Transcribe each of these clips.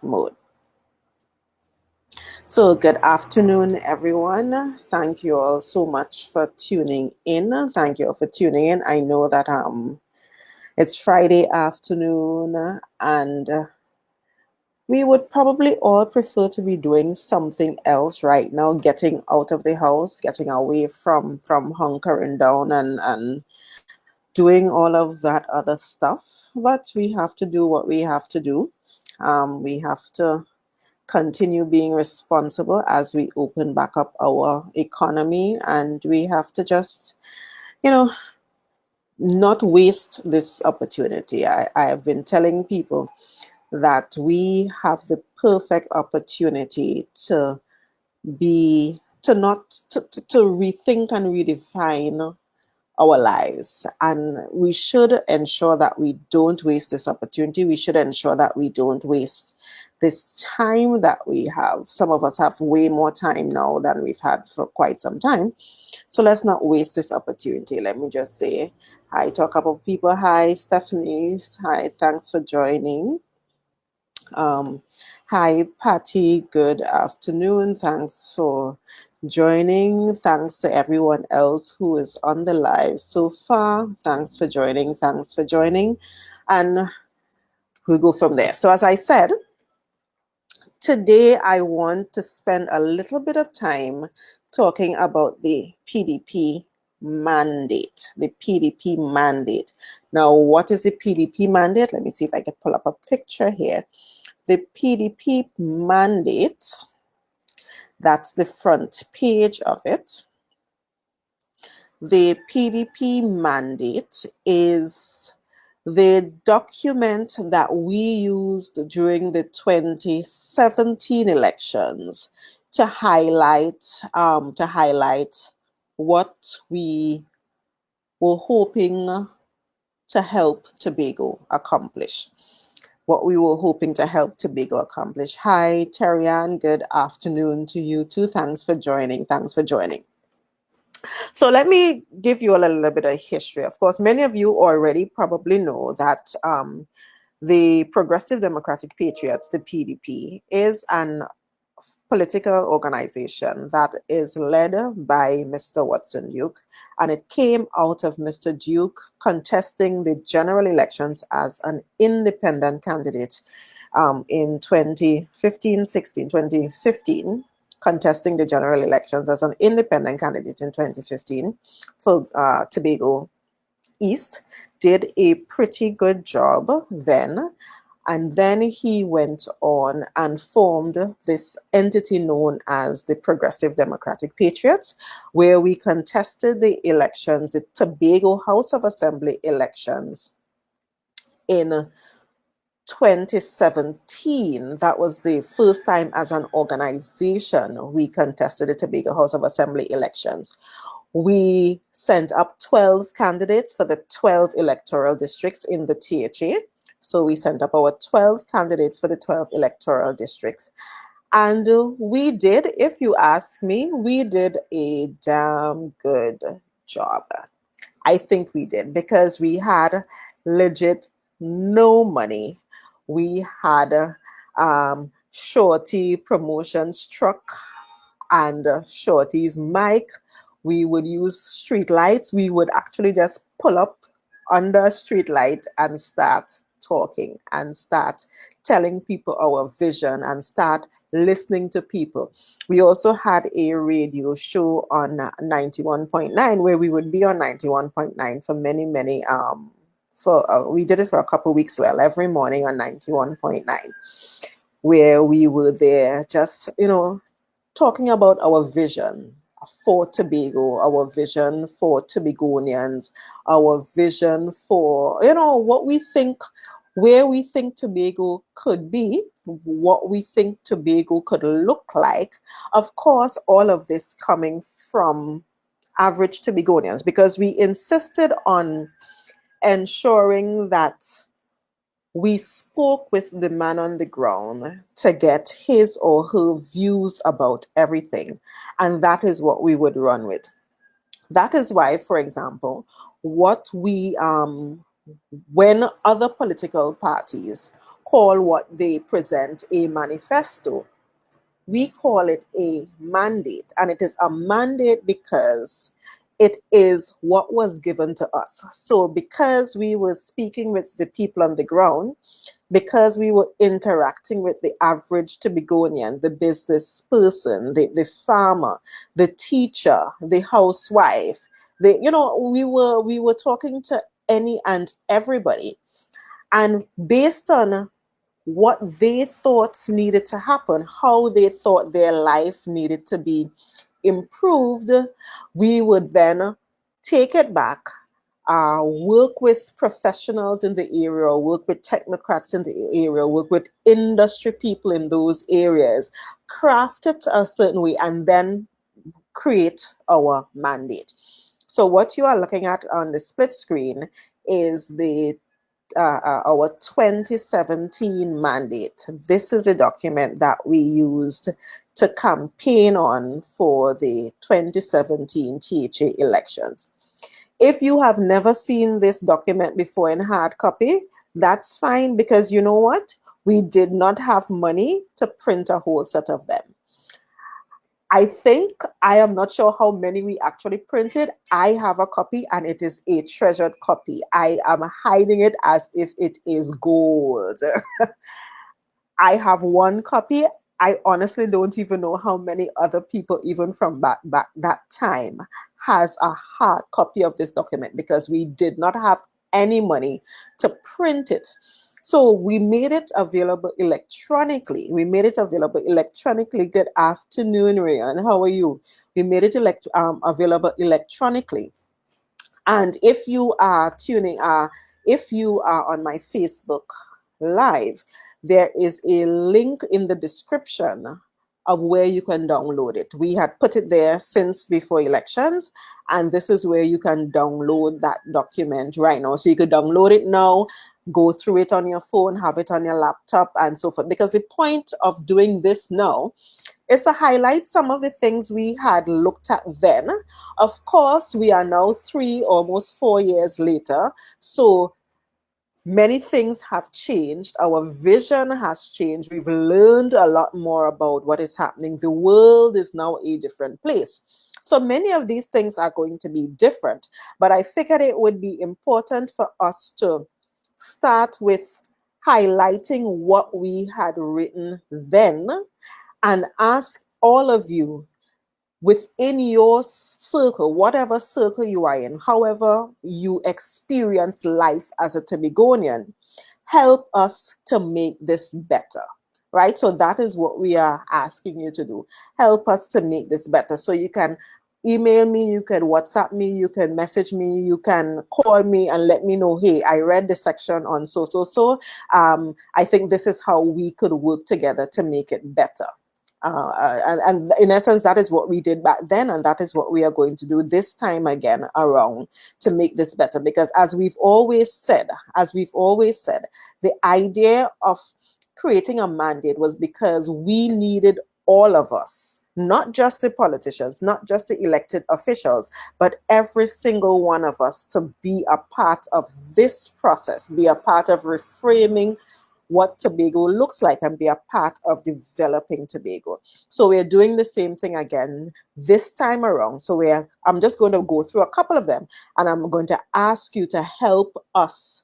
mode. So good afternoon, everyone. Thank you all so much for tuning in. Thank you all for tuning in. I know that it's Friday afternoon, and we would probably all prefer to be doing something else right now, getting out of the house, getting away from hunkering down and doing all of that other stuff. But we have to do what we have to do. We have to continue being responsible as we open back up our economy, and we have to just, not waste this opportunity. I have been telling people that we have the perfect opportunity to rethink and redefine our lives, and we should ensure that we don't waste this opportunity. We should ensure that we don't waste this time that we have. Some of us have way more time now than we've had for quite some time, so let's not waste this opportunity. Let me just say hi to a couple of people. Hi Stephanie. Hi, thanks for joining. Hi Patty, good afternoon. Thanks for joining. Thanks to everyone else who is on the live so far. Thanks for joining. And we'll go from there. So as I said, today I want to spend a little bit of time talking about the PDP mandate. The PDP mandate. Now, what is the PDP mandate? Let me see if I can pull up a picture here. The PDP mandate, that's the front page of it. The PDP mandate is the document that we used during the 2017 elections to highlight what we were hoping to help Tobago accomplish. Hi, Terry-Ann, good afternoon to you too. Thanks for joining. So let me give you a little bit of history. Of course, many of you already probably know that the Progressive Democratic Patriots, the PDP, is an political organization that is led by Mr. Watson Duke, and it came out of Mr. Duke contesting the general elections as an independent candidate in 2015, contesting the general elections as an independent candidate in 2015 for Tobago East, did a pretty good job then. And then he went on and formed this entity known as the Progressive Democratic Patriots, where we contested the elections, the Tobago House of Assembly elections in 2017. That was the first time as an organization we contested the Tobago House of Assembly elections. We sent up 12 candidates for the 12 electoral districts in the THA. So we sent up our 12 candidates for the 12 electoral districts. And we did, if you ask me, we did a damn good job. I think we did, because we had legit no money. We had Shorty Promotions truck and Shorty's mic. We would use street lights. We would actually just pull up under a street light and start talking and start telling people our vision and start listening to people. We also had a radio show on 91.9, where we would be on 91.9 for many we did it for a couple weeks, every morning on 91.9, where we were there just talking about our vision for Tobago, our vision for Tobagonians, our vision for, what we think, where we think Tobago could be, what we think Tobago could look like. Of course, all of this coming from average Tobagonians, because we insisted on ensuring that we spoke with the man on the ground to get his or her views about everything. And that is what we would run with. That is why, for example, what we, when other political parties call what they present a manifesto. We call it a mandate, and it is a mandate because it is what was given to us. So because we were speaking with the people on the ground, because we were interacting with the average Tobagonian, the business person, the farmer, the teacher, the housewife, we were talking to any and everybody. And based on what they thought needed to happen, how they thought their life needed to be improved, we would then take it back, work with professionals in the area, work with technocrats in the area, work with industry people in those areas, craft it a certain way, and then create our mandate. So what you are looking at on the split screen is the our 2017 mandate. This is a document that we used to campaign on for the 2017 THA elections. If you have never seen this document before in hard copy, that's fine, because you know what? We did not have money to print a whole set of them. I am not sure how many we actually printed. I have a copy and it is a treasured copy. I am hiding it as if it is gold. I have one copy. I honestly don't even know how many other people, even from back that time, has a hard copy of this document, because we did not have any money to print it. So we made it available electronically. We made it available electronically. Good afternoon, Rayan. How are you? We made it available electronically. And if you are if you are on my Facebook Live, there is a link in the description of where you can download it. We had put it there since before elections, and this is where you can download that document right now. So you could download it now, go through it on your phone, have it on your laptop, and so forth. Because the point of doing this now is to highlight some of the things we had looked at then. Of course, we are now 3, almost 4 years later. So many things have changed. Our vision has changed. We've learned a lot more about what is happening. The world is now a different place. So many of these things are going to be different. But I figured it would be important for us to start with highlighting what we had written then, and ask all of you within your circle, whatever circle you are in, however you experience life as a Tobagonian, help us to make this better, right? So that is what we are asking you to do. Help us to make this better. So you can email me, you can WhatsApp me, you can message me, you can call me and let me know, hey, I read the section on so. I think this is how we could work together to make it better. And in essence, that is what we did back then, and that is what we are going to do this time again around to make this better. Because as we've always said, the idea of creating a mandate was because we needed all of us, not just the politicians, not just the elected officials, but every single one of us, to be a part of this process, be a part of reframing what Tobago looks like, and be a part of developing Tobago. So we're doing the same thing again this time around. So I'm just going to go through a couple of them, and I'm going to ask you to help us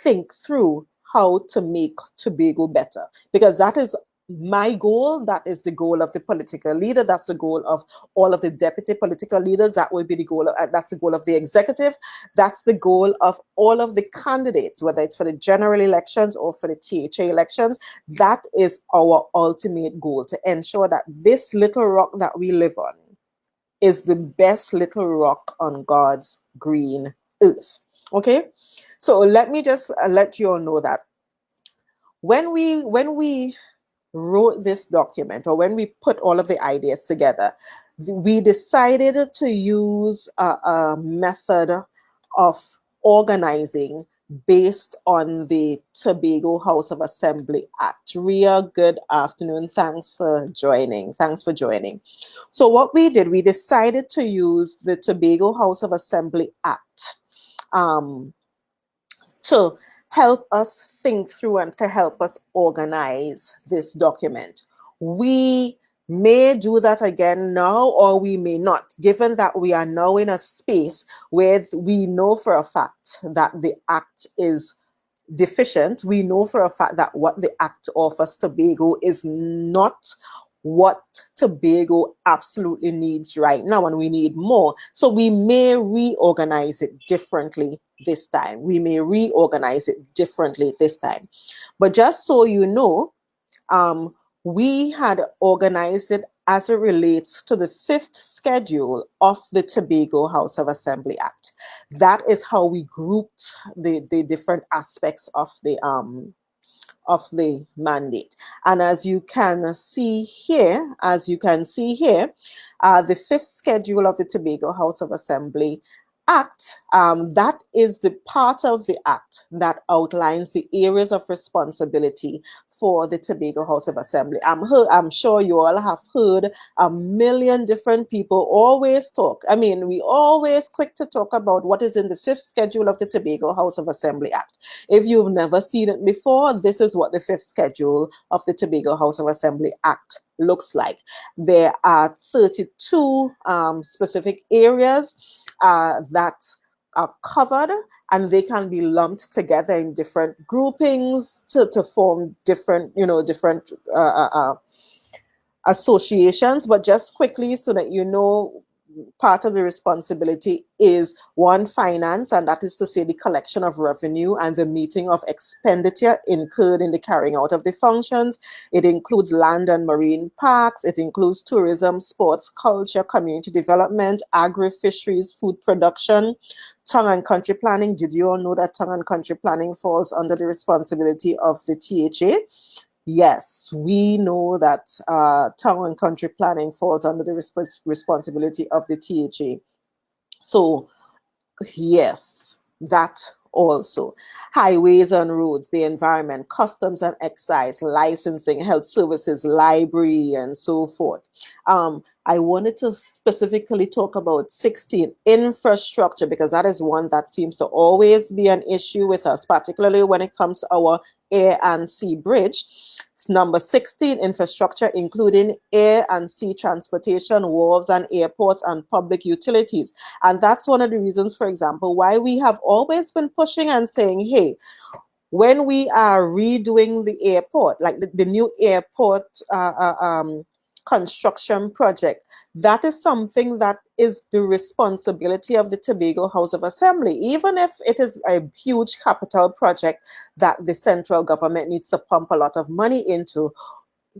think through how to make Tobago better, because that is my goal. That is the goal of the political leader. That's the goal of all of the deputy political leaders. That will be the goal that's the goal of the executive. That's the goal of all of the candidates, whether it's for the general elections or for the THA elections. That is our ultimate goal, to ensure that this little rock that we live on is the best little rock on God's green earth. Okay, so let me just let you all know that when we wrote this document, or when we put all of the ideas together, we decided to use a method of organizing based on the Tobago House of Assembly Act. Ria, good afternoon. Thanks for joining. So what we did, we decided to use the Tobago House of Assembly Act to help us think through and to help us organize this document. We may do that again now, or we may not, given that we are now in a space where we know for a fact that the act is deficient. We know for a fact that what the act offers Tobago is not what Tobago absolutely needs right now, and we need more. So we may reorganize it differently this time. We may reorganize it differently this time. But just so you know, we had organized it as it relates to the fifth schedule of the Tobago House of Assembly Act. That is how we grouped the different aspects of the mandate. And as you can see here, the fifth schedule of the Tobago House of Assembly Act, that is the part of the act that outlines the areas of responsibility for the Tobago House of Assembly. I'm sure you all have heard a million different people always talk. I mean, we always quick to talk about what is in the fifth schedule of the Tobago House of Assembly Act. If you've never seen it before, this is what the fifth schedule of the Tobago House of Assembly Act looks like. There are 32 specific areas that are covered, and they can be lumped together in different groupings to form different, different associations. But just quickly, so that you know, part of the responsibility is one, finance, and that is to say the collection of revenue and the meeting of expenditure incurred in the carrying out of the functions. It includes land and marine parks. It includes tourism, sports, culture, community development, agri-fisheries, food production, town and country planning. Did you all know that town and country planning falls under the responsibility of the THA? Yes, we know that town and country planning falls under the responsibility of the THA. So yes, that also. Highways and roads, the environment, customs and excise, licensing, health services, library, and so forth. I wanted to specifically talk about 16, infrastructure, because that is one that seems to always be an issue with us, particularly when it comes to our air and sea bridge. Number 16, infrastructure, including air and sea transportation, wharves and airports, and public utilities. And that's one of the reasons, for example, why we have always been pushing and saying, hey, when we are redoing the airport, like the new airport construction project, that is something that is the responsibility of the Tobago House of Assembly, even if it is a huge capital project that the central government needs to pump a lot of money into.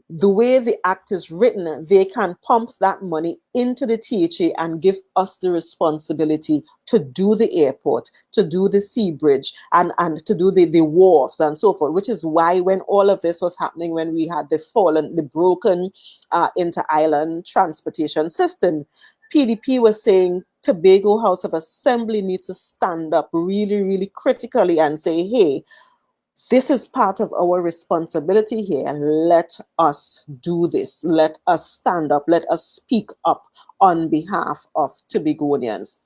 The way the act is written, they can pump that money into the THA and give us the responsibility to do the airport, to do the sea bridge, and to do the wharfs and so forth, which is why when all of this was happening, when we had the broken inter-island transportation system, PDP was saying Tobago House of Assembly needs to stand up really, really critically and say, hey, this is part of our responsibility here. Let us do this. Let us stand up. Let us speak up on behalf of Tobagonians.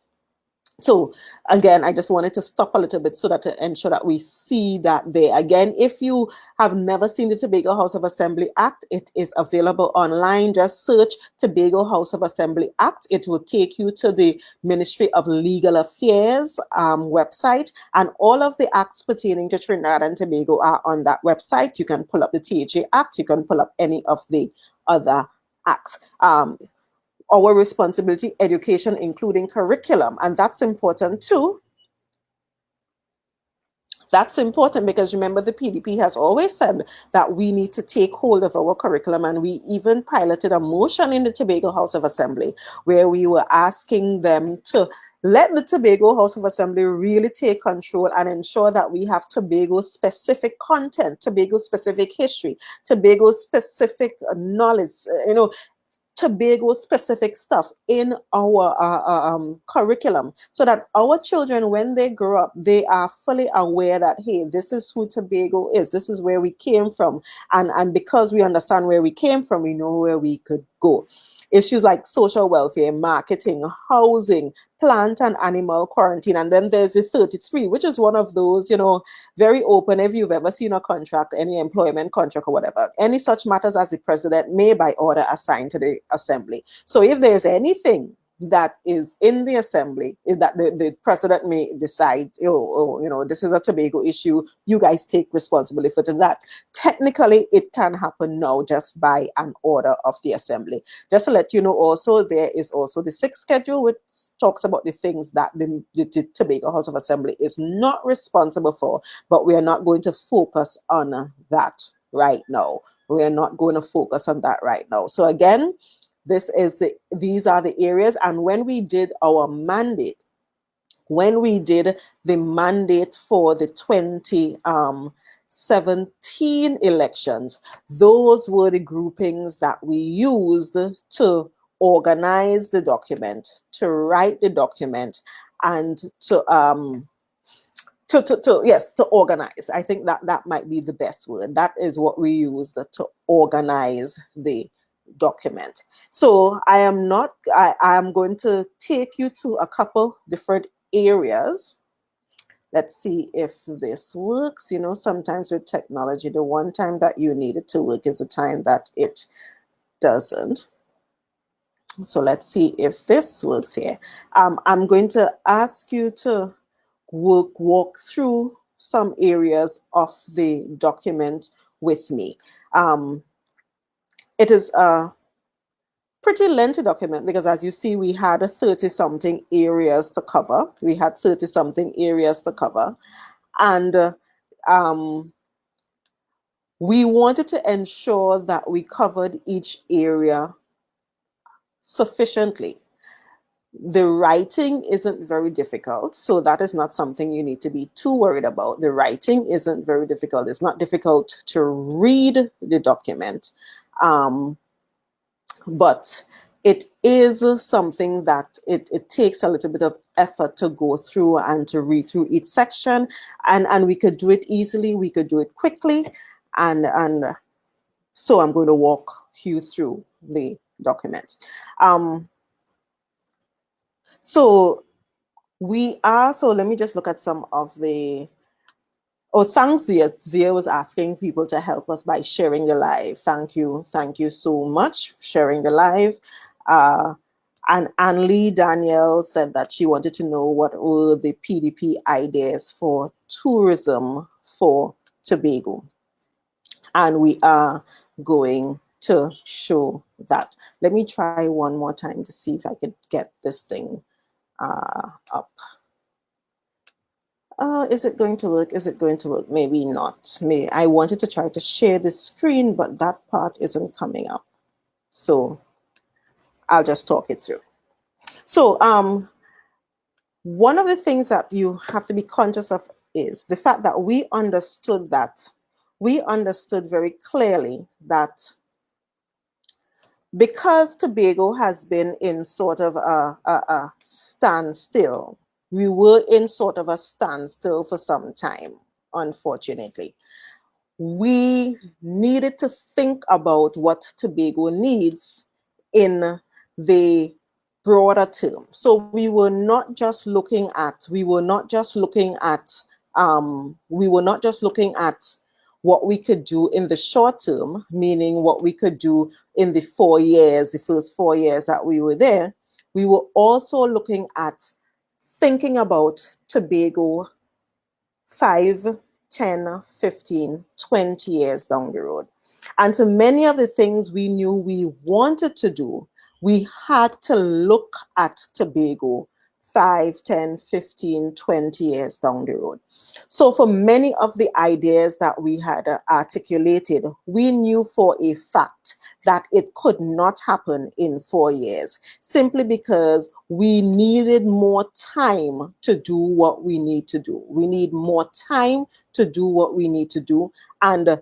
So again, I just wanted to stop a little bit so that to ensure that we see that there. Again, if you have never seen the Tobago House of Assembly Act, it is available online. Just search Tobago House of Assembly Act. It will take you to the Ministry of Legal Affairs website, and all of the acts pertaining to Trinidad and Tobago are on that website. You can pull up the THA Act. You can pull up any of the other acts. Our responsibility, education, including curriculum. And that's important too. That's important because remember, the PDP has always said that we need to take hold of our curriculum, and we even piloted a motion in the Tobago House of Assembly where we were asking them to let the Tobago House of Assembly really take control and ensure that we have Tobago-specific content, Tobago-specific history, Tobago-specific knowledge, Tobago-specific stuff in our curriculum, so that our children, when they grow up, they are fully aware that, hey, this is who Tobago is. This is where we came from. And because we understand where we came from, we know where we could go. issues like social welfare, marketing, housing, plant and animal quarantine. And then there's the 33, which is one of those, very open. If you've ever seen a contract, any employment contract or whatever, any such matters as the president may by order assign to the assembly. So if there's anything that is in the assembly is that the president may decide, this is a Tobago issue, you guys take responsibility for that. Technically, it can happen now just by an order of the assembly. Just to let you know also, there is also the 6th schedule, which talks about the things that the Tobago House of Assembly is not responsible for, but we are not going to focus on that right now. We are not going to focus on that right now. So again, these are the areas. And when we did our mandate, when we did the mandate for the 2017 elections, those were the groupings that we used to organize the document, to write the document, and to organize. I think that might be the best word. That is what we used to organize the document. So I am going to take you to a couple different areas. Let's see if this works. Sometimes with technology, the one time that you need it to work is the time that it doesn't. So let's see if this works here. I'm going to ask you to walk through some areas of the document with me. It is a pretty lengthy document because, as you see, we had 30-something areas to cover. And we wanted to ensure that we covered each area sufficiently. The writing isn't very difficult, so that is not something you need to be too worried about. The writing isn't very difficult. It's not difficult to read the document, but it is something that it takes a little bit of effort to go through and to read through each section, and we could do it easily, we could do it quickly, and so I'm going to walk you through the document. So let me just look at some of the, thanks, Zia. Zia was asking people to help us by sharing the live. Thank you so much, sharing the live. And Anne-Lee Danielle said that she wanted to know what were the PDP ideas for tourism for Tobago. And we are going to show that. Let me try one more time to see if I could get this thing up. Is it going to work? Maybe not. I wanted to try to share the screen, but that part isn't coming up. So I'll just talk it through. So one of the things that you have to be conscious of is the fact that we understood very clearly that because Tobago has been in sort of a standstill, we were in sort of a standstill for some time, unfortunately. We needed to think about what Tobago needs in the broader term. So we were not just looking at what we could do in the short term, meaning what we could do in the first 4 years that we were there. We were also looking at thinking about Tobago 5, 10, 15, 20 years down the road. And for many of the things we knew we wanted to do, we had to look at Tobago 5, 10, 15, 20 years down the road. So for many of the ideas that we had articulated, we knew for a fact that it could not happen in 4 years, simply because we needed more time to do what we need to do. We need more time to do what we need to do, and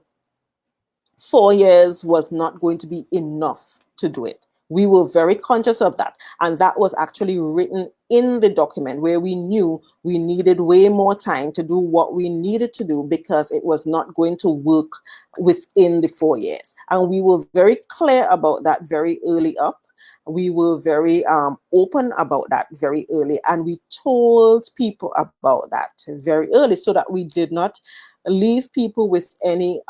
4 years was not going to be enough to do it. We were very conscious of that. And that was actually written in the document, where we knew we needed way more time to do what we needed to do because it was not going to work within the 4 years. And we were very clear about that very early up. We were very open about that very early. And we told people about that very early so that we did not leave people with any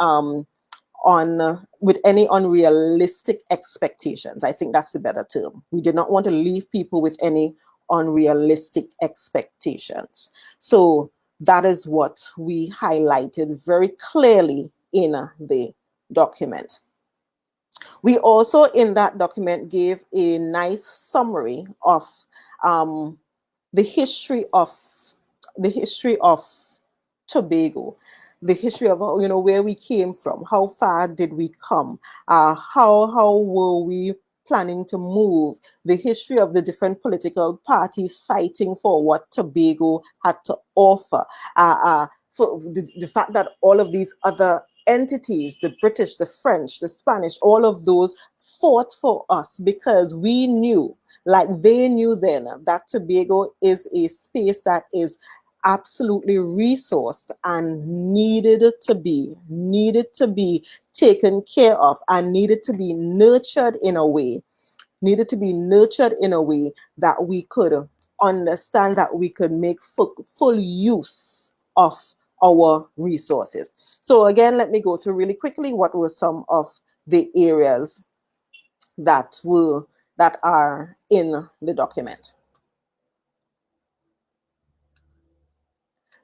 with any unrealistic expectations. I think that's the better term. We did not want to leave people with any unrealistic expectations. So that is what we highlighted very clearly in the document. We also, in that document, gave a nice summary of the history of Tobago, the history of where we came from, how far did we come, how were we planning to move, the history of the different political parties fighting for what Tobago had to offer, for the fact that all of these other entities, the British, the French, the Spanish, all of those fought for us because we knew, like they knew then, that Tobago is a space that is absolutely resourced and needed to be taken care of and needed to be nurtured in a way that we could understand, that we could make full use of our resources. So again, let me go through really quickly what were some of the areas that are in the document.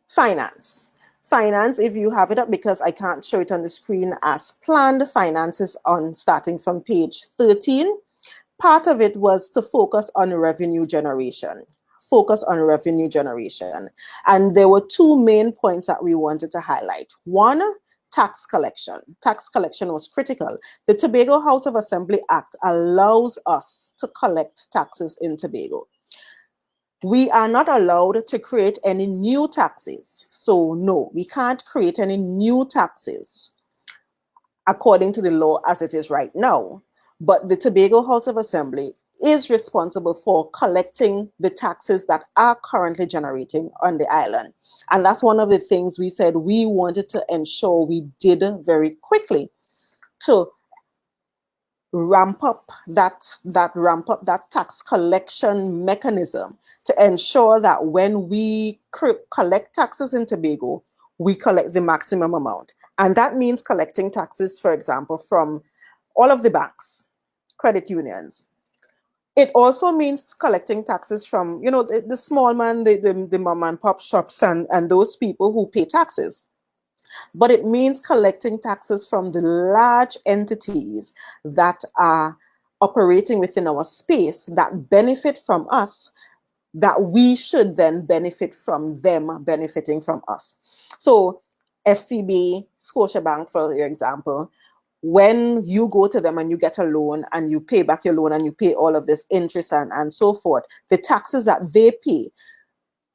Finance. Finance, if you have it up, because I can't show it on the screen as planned, finance is on starting from page 13. Part of it was to focus on revenue generation. And there were two main points that we wanted to highlight. One, tax collection. Tax collection was critical. The Tobago House of Assembly Act allows us to collect taxes in Tobago. We are not allowed to create any new taxes. So no, we can't create any new taxes according to the law as it is right now. But the Tobago House of Assembly is responsible for collecting the taxes that are currently generating on the island. And that's one of the things we said we wanted to ensure we did very quickly to ramp up that tax collection mechanism, to ensure that when we collect taxes in Tobago, we collect the maximum amount. And that means collecting taxes, for example, from all of the banks, credit unions. It also means collecting taxes from, the small man, the mom and pop shops and those people who pay taxes. But it means collecting taxes from the large entities that are operating within our space, that benefit from us, that we should then benefit from them benefiting from us. So FCB, Scotiabank, for your example, when you go to them and you get a loan and you pay back your loan and you pay all of this interest and so forth, the taxes that they pay,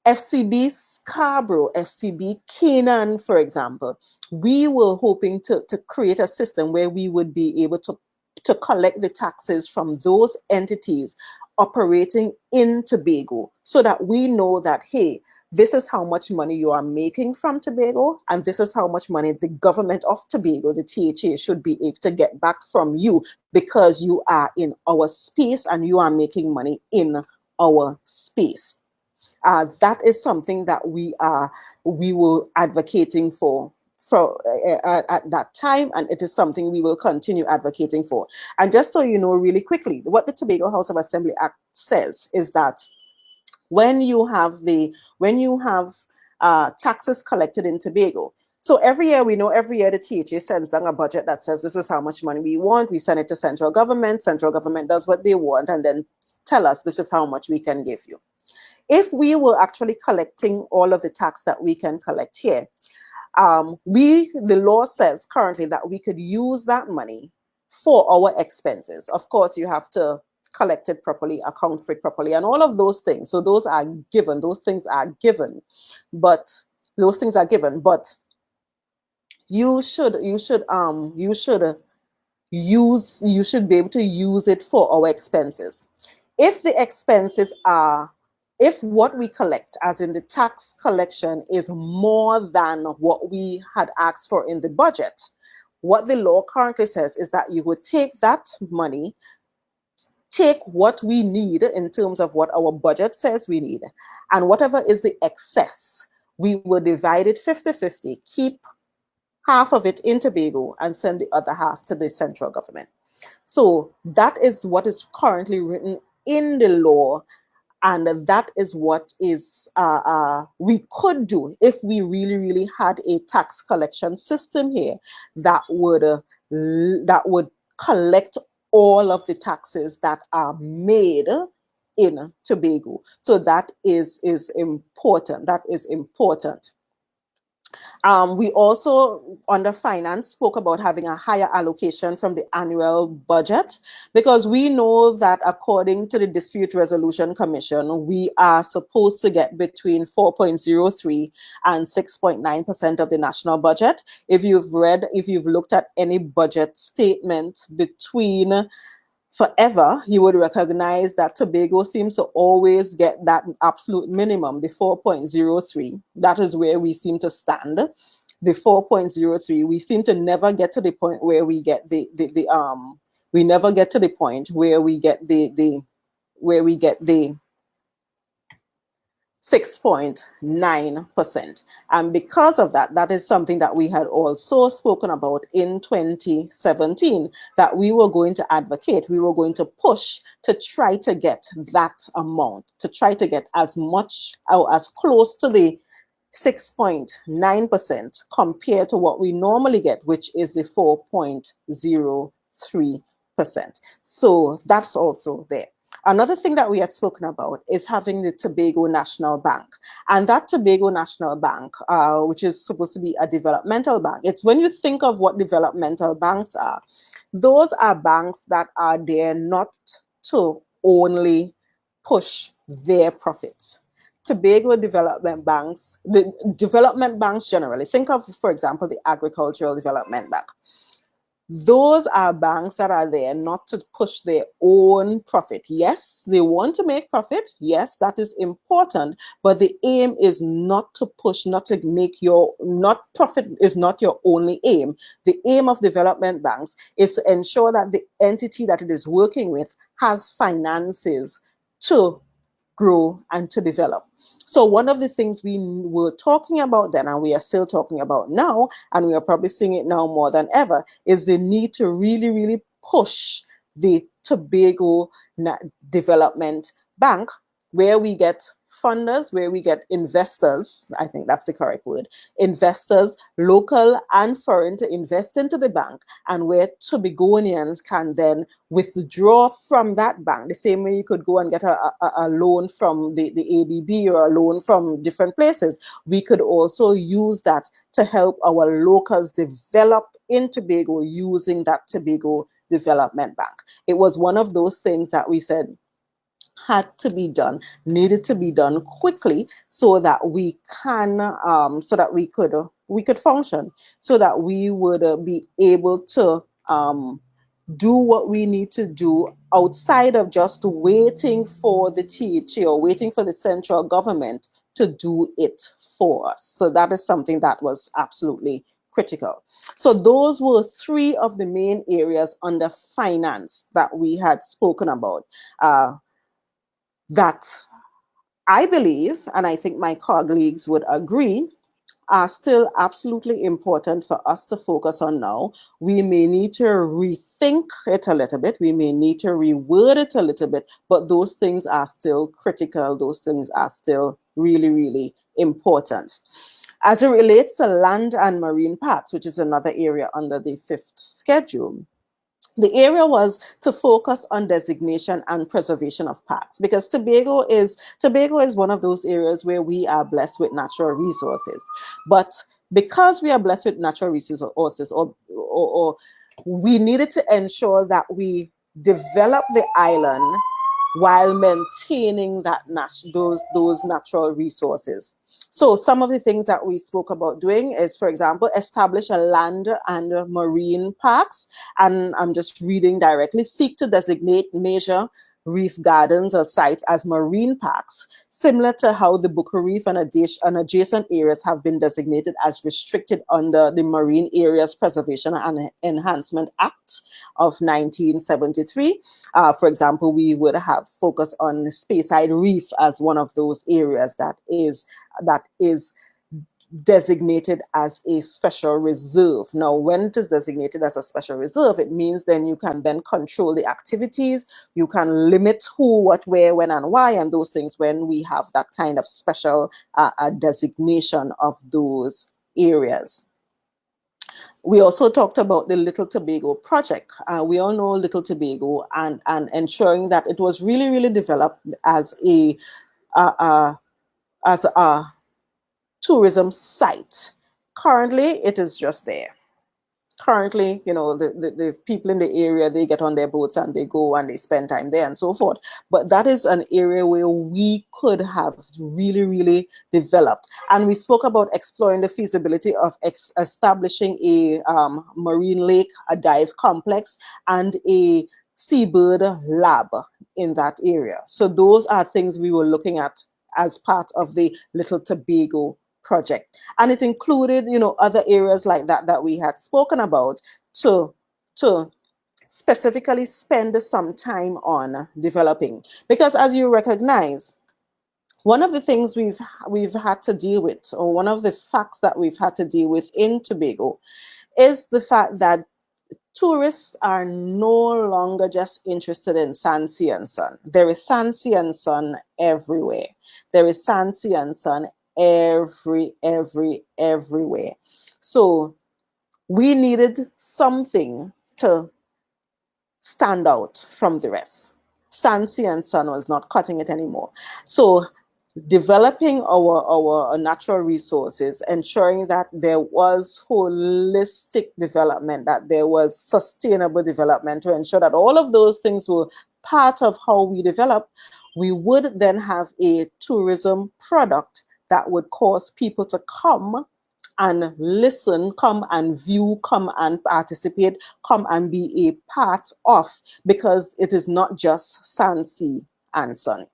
FCB Scarborough, FCB Canaan, for example, we were hoping to create a system where we would be able to collect the taxes from those entities operating in Tobago, so that we know that, hey, this is how much money you are making from Tobago, and this is how much money the government of Tobago, the THA, should be able to get back from you because you are in our space and you are making money in our space. That is something that we were advocating for at that time, and it is something we will continue advocating for. And just so you know really quickly, what the Tobago House of Assembly Act says is that when you have taxes collected in Tobago, so every year the THA sends down a budget that says this is how much money we want. We send it to central government does what they want and then tell us this is how much we can give you. If we were actually collecting all of the tax that we can collect here, the law says currently that we could use that money for our expenses. Of course, you have to collect it properly, account for it properly, and all of those things. So those are given. Those things are given, but you should you should be able to use it for our expenses. If the expenses are, if what we collect, as in the tax collection, is more than what we had asked for in the budget, what the law currently says is that you would take that money, take what we need in terms of what our budget says we need, and whatever is the excess, we will divide it 50-50, keep half of it in Tobago and send the other half to the central government. So that is what is currently written in the law, and that is what is we could do if we really had a tax collection system here that would collect all of the taxes that are made in Tobago. So that is important. That is important. We also, under finance, spoke about having a higher allocation from the annual budget, because we know that according to the Dispute Resolution Commission, we are supposed to get between 4.03 and 6.9% of the national budget. If you've looked at any budget statement between forever, you would recognize that Tobago seems to always get that absolute minimum, the 4.03. That is where we seem to stand. The 4.03, we seem to never get to the point where we get we never get to the point where we get the 6.9%. And because of that, that is something that we had also spoken about in 2017, that we were going to advocate, we were going to push to try to get that amount, to try to get as much or as close to the 6.9% compared to what we normally get, which is the 4.03%. So that's also there. Another thing that we had spoken about is having the Tobago National Bank. And that Tobago National Bank, which is supposed to be a developmental bank, it's when you think of what developmental banks are, those are banks that are there not to only push their profit. Tobago development banks, the development banks generally, think of, for example, the Agricultural Development Bank. Those are banks that are there not to push their own profit. Yes, they want to make profit. Yes, that is important. But the aim is not to push, not to make profit is not your only aim. The aim of development banks is to ensure that the entity that it is working with has finances to grow and to develop. So one of the things we were talking about then, and we are still talking about now, and we are probably seeing it now more than ever, is the need to really push the Tobago Development Bank, where we get funders, where we get investors, I think that's the correct word, investors, local and foreign, to invest into the bank, and where Tobagonians can then withdraw from that bank, the same way you could go and get a loan from the ADB or a loan from different places. We could also use that to help our locals develop in Tobago using that Tobago Development Bank. It was one of those things that we said had to be done, needed to be done quickly, so that we can, so that we could function, so that we would be able to do what we need to do outside of just waiting for the THA or waiting for the central government to do it for us. So that is something that was absolutely critical. So those were three of the main areas under finance that we had spoken about, that I believe, and I think my colleagues would agree, are still absolutely important for us to focus on now. We may need to rethink it a little bit. We may need to reword it a little bit, but those things are still critical. Those things are still really important. As it relates to land and marine parks, which is another area under the fifth schedule, the area was to focus on designation and preservation of parks, because Tobago is one of those areas where we are blessed with natural resources. But because we are blessed with natural resources, or we needed to ensure that we develop the island while maintaining those natural resources. So some of the things that we spoke about doing is, for example, establish a land and marine parks. And I'm just reading directly. Seek to designate major reef gardens or sites as marine parks, similar to how the Bucca Reef and adjacent areas have been designated as restricted under the Marine Areas Preservation and Enhancement Act of 1973. For example, we would have focused on Speyside Reef as one of those areas that is designated as a special reserve. Now, when it is designated as a special reserve, it means then you can then control the activities, you can limit who, what, where, when, and why, and those things when we have that kind of special designation of those areas. We also talked about the Little Tobago project. We all know Little Tobago, and ensuring that it was really, really developed as a tourism site. Currently, it is just there. Currently, the people in the area, they get on their boats and they go and they spend time there and so forth. But that is an area where we could have really, really developed. And we spoke about exploring the feasibility of establishing a marine lake, a dive complex, and a seabird lab in that area. So those are things we were looking at as part of the Little Tobago project. And it included, other areas like that we had spoken about to specifically spend some time on developing. Because as you recognize, one of the things we've had to deal with, or one of the facts that we've had to deal with in Tobago, is the fact that tourists are no longer just interested in sand, sea, and sun. There is sand, sea, and sun everywhere. There is sand, sea, and sun everywhere. So we needed something to stand out from the rest. Sand, sea, and sun was not cutting it anymore. So developing our natural resources, ensuring that there was holistic development, that there was sustainable development, to ensure that all of those things were part of how we develop, we would then have a tourism product that would cause people to come and listen, come and view, come and participate, come and be a part of, because it is not just sand, sea, and sun.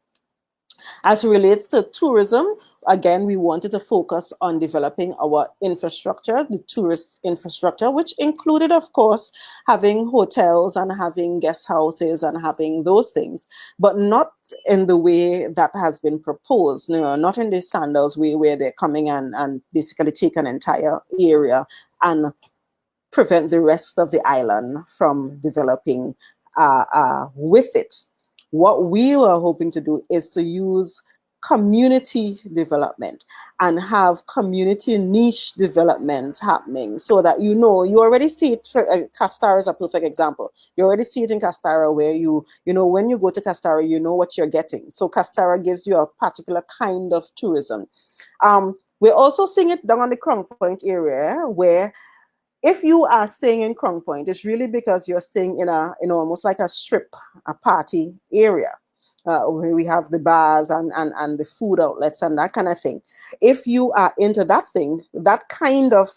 As it relates to tourism, again, we wanted to focus on developing our infrastructure, the tourist infrastructure, which included, of course, having hotels and having guest houses and having those things, but not in the way that has been proposed, not in the Sandals way where they're coming and basically take an entire area and prevent the rest of the island from developing with it. What we are hoping to do is to use community development and have community niche development happening, so that you already see it. Castara is a perfect example. You already see it in Castara, where when you go to Castara, you know what you're getting. So Castara gives you a particular kind of tourism. We're also seeing it down on the Crown Point area, where if you are staying in Crown Point, it's really because you're staying in almost like a strip, a party area, where we have the bars and the food outlets and that kind of thing. If you are into that thing, that kind of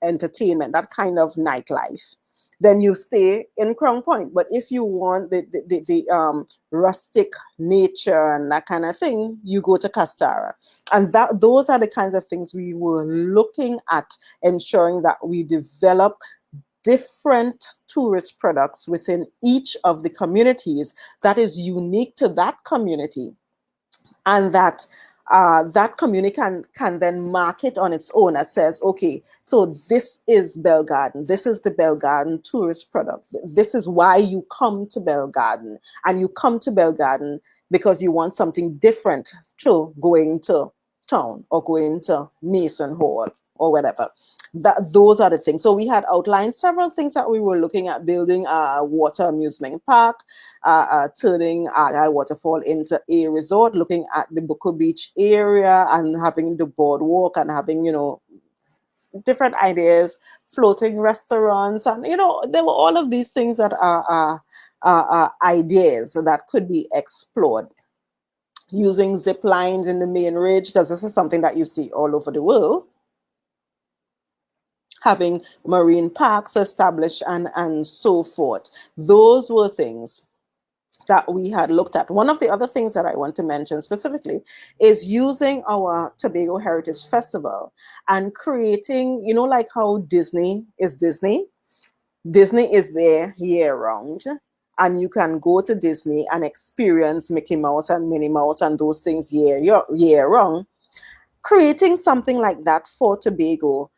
entertainment, that kind of nightlife, then you stay in Crown Point. But if you want the rustic nature and that kind of thing, you go to Castara. And those are the kinds of things we were looking at, ensuring that we develop different tourist products within each of the communities that is unique to that community, and that that community can then market on its own that says, okay, so this is Bell Garden. This is the Bell Garden tourist product. This is why you come to Bell Garden. And you come to Bell Garden because you want something different to going to town or going to Mason Hall or whatever. Those are the things. So we had outlined several things that we were looking at: building a water amusement park, turning a waterfall into a resort, looking at the Bucca Beach area and having the boardwalk and having, different ideas, floating restaurants, and, there were all of these things that are ideas that could be explored. using zip lines in the main ridge, because this is something that you see all over the world, having marine parks established, and so forth. Those were things that we had looked at. One of the other things that I want to mention specifically is using our Tobago Heritage Festival and creating, like how Disney is Disney. Disney is there year round, and you can go to Disney and experience Mickey Mouse and Minnie Mouse and those things year round. Creating something like that for Tobago,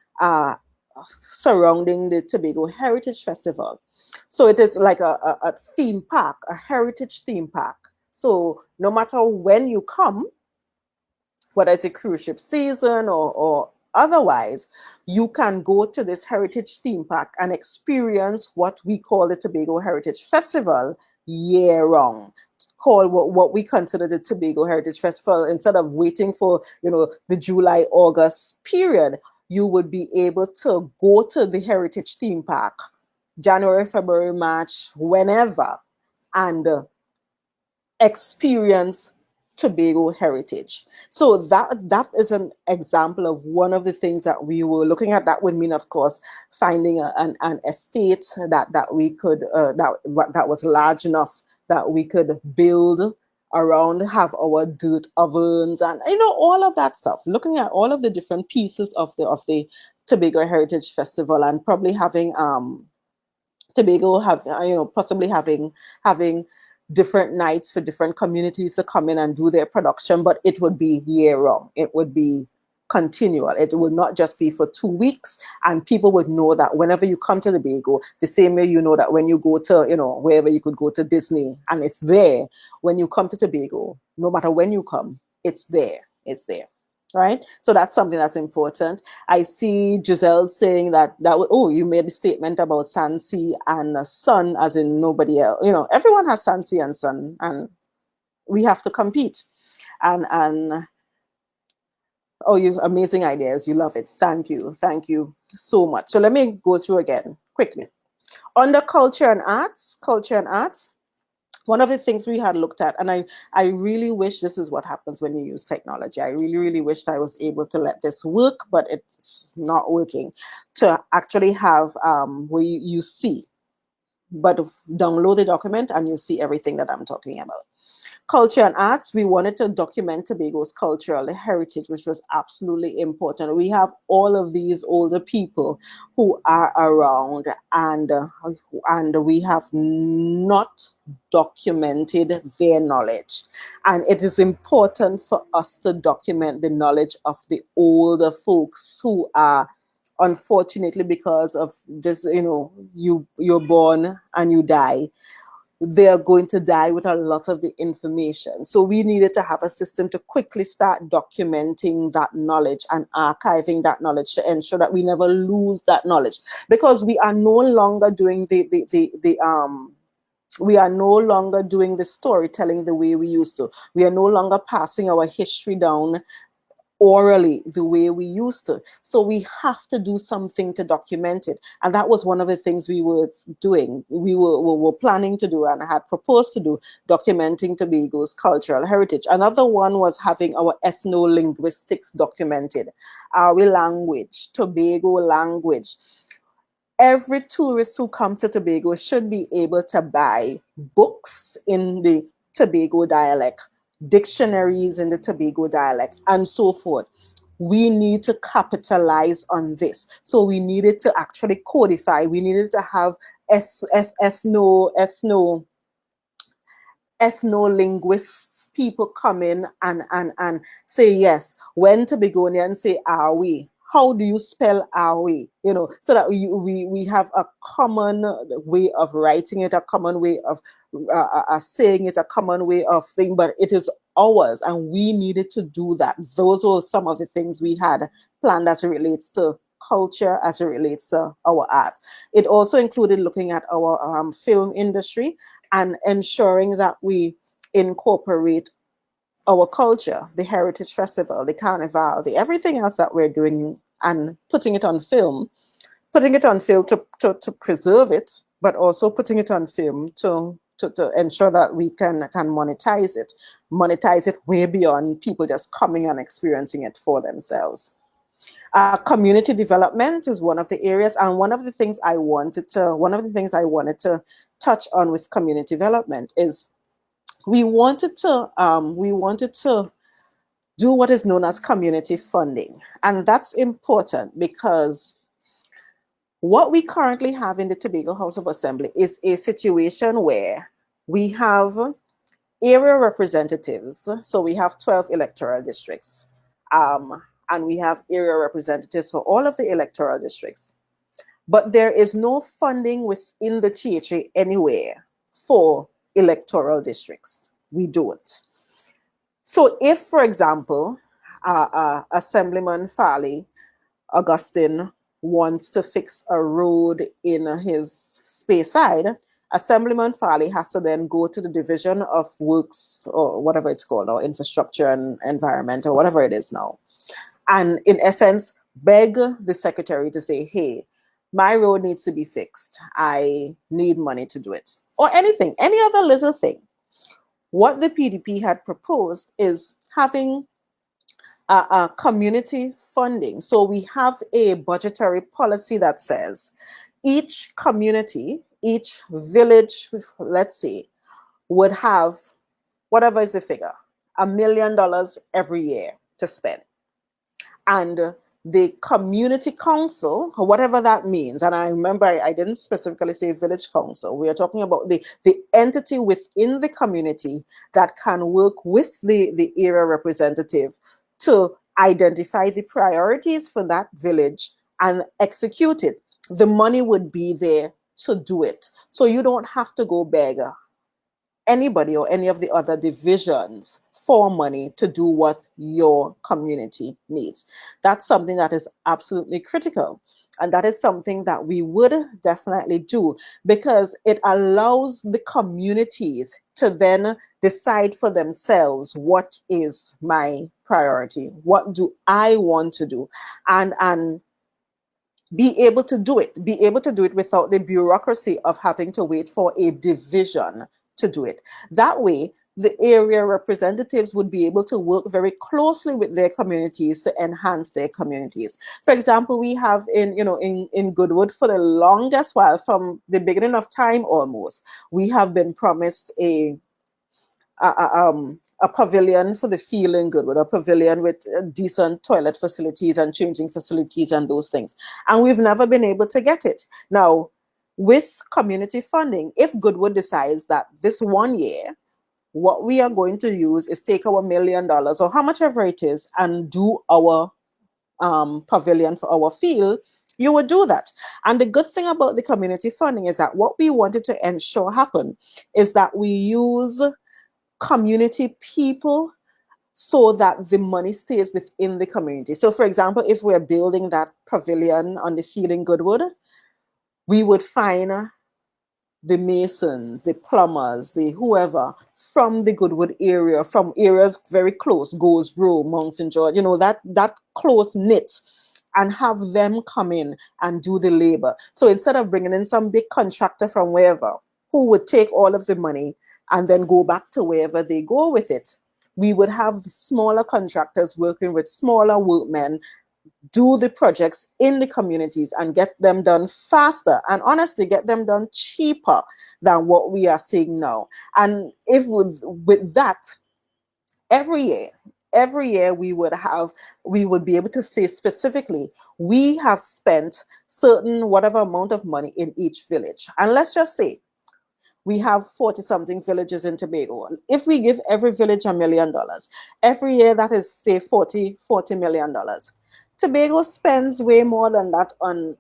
surrounding the Tobago Heritage Festival. So it is like a theme park, a heritage theme park. So no matter when you come, whether it's a cruise ship season or otherwise, you can go to this heritage theme park and experience what we call the Tobago Heritage Festival year round. Call what we consider the Tobago Heritage Festival. Instead of waiting for the July August period, you would be able to go to the heritage theme park January, February, March, whenever, and experience Tobago heritage. So that is an example of one of the things that we were looking at. That would mean, of course, finding an estate that we could that was large enough that we could build around, have our dirt ovens, and all of that stuff. Looking at all of the different pieces of the Tobago Heritage Festival, and probably having Tobago have possibly having different nights for different communities to come in and do their production, but it would be year round. It would be continual. It would not just be for 2 weeks, and people would know that whenever you come to Tobago, the same way that when you go to wherever you could go to Disney and it's there, when you come to Tobago, no matter when you come, it's there. It's there. Right? So that's something that's important. I see Giselle saying you made a statement about sun, sea, and sun, as in nobody else. Everyone has sun, sea, and sun, and we have to compete. And oh, you amazing ideas. You love it. Thank you. Thank you so much. So let me go through again quickly. Under culture and arts, one of the things we had looked at, and I really wish this is what happens when you use technology. I really, really wished I was able to let this work, but it's not working. To actually have where you see, but download the document and you see everything that I'm talking about. Culture and arts, we wanted to document Tobago's cultural heritage, which was absolutely important. We have all of these older people who are around, and we have not documented their knowledge. And it is important for us to document the knowledge of the older folks who are, unfortunately, because of just you're born and you die, they're going to die with a lot of the information. So we needed to have a system to quickly start documenting that knowledge and archiving that knowledge to ensure that we never lose that knowledge, because we are no longer doing we are no longer doing the storytelling the way we used to. We are no longer passing our history down orally the way we used to. So we have to do something to document it. And that was one of the things we were doing. We were planning to do and had proposed to do, documenting Tobago's cultural heritage. Another one was having our ethno-linguistics documented, our language, Tobago language. Every tourist who comes to Tobago should be able to buy books in the Tobago dialect, dictionaries in the Tobago dialect, and so forth. We need to capitalize on this. So we needed to actually codify. We needed to have ethno-linguists, people come in and say, yes, when Tobagonians say are we, how do you spell are we? So that we have a common way of writing it, a common way of saying it, a common way of thing, but it is ours, and we needed to do that. Those were some of the things we had planned as it relates to culture, as it relates to our art. It also included looking at our film industry and ensuring that we incorporate our culture, the Heritage Festival, the Carnival, the everything else that we're doing, and putting it on film to preserve it, but also putting it on film to to ensure that we can monetize it way beyond people just coming and experiencing it for themselves. Community development is one of the areas, and one of the things I wanted to touch on with community development is we wanted to do what is known as community funding, and that's important because what we currently have in the Tobago House of Assembly is a situation where we have area representatives. So we have 12 electoral districts. And we have area representatives for all of the electoral districts. But there is no funding within the THA anywhere for electoral districts. We don't. So if, for example, Assemblyman Farley Augustine wants to fix a road in his Speyside, Assemblyman Farley has to then go to the Division of Works, or whatever it's called, or Infrastructure and Environment, or whatever it is now, and in essence, beg the secretary to say, hey, my road needs to be fixed. I need money to do it. Or anything, any other little thing. What the PDP had proposed is having community funding. So we have a budgetary policy that says each community, each village, let's say, would have, whatever is the figure, $1 million every year to spend. And the community council, whatever that means, and I remember I didn't specifically say village council, we are talking about the entity within the community that can work with the area representative to identify the priorities for that village and execute it. The money would be there to do it. So you don't have to go beg anybody or any of the other divisions for money to do what your community needs. That's something that is absolutely critical. And that is something that we would definitely do because it allows the communities to then decide for themselves what is my priority, what do I want to do, and be able to do it without the bureaucracy of having to wait for a division to do it. That way, the area representatives would be able to work very closely with their communities to enhance their communities. For example, we have in Goodwood for the longest while, from the beginning of time almost, we have been promised a pavilion for the field in Goodwood, a pavilion with decent toilet facilities and changing facilities and those things. And we've never been able to get it. Now, with community funding, if Goodwood decides that this one year, what we are going to use is take our $1 million or how much ever it is and do our pavilion for our field, you would do that. And the good thing about the community funding is that what we wanted to ensure happen is that we use community people so that the money stays within the community. So for example, if we're building that pavilion on the field in Goodwood, we would find the masons, the plumbers, the whoever from the Goodwood area, from areas very close, Goldsboro, Mount St. George, that close knit, and have them come in and do the labor. So instead of bringing in some big contractor from wherever, who would take all of the money and then go back to wherever they go with it, we would have the smaller contractors working with smaller workmen, do the projects in the communities and get them done faster and honestly get them done cheaper than what we are seeing now. And if with that, every year we would be able to say specifically, we have spent certain whatever amount of money in each village. And let's just say we have 40 something villages in Tobago. If we give every village $1 million, every year that is say $40 million. Tobago spends way more than that on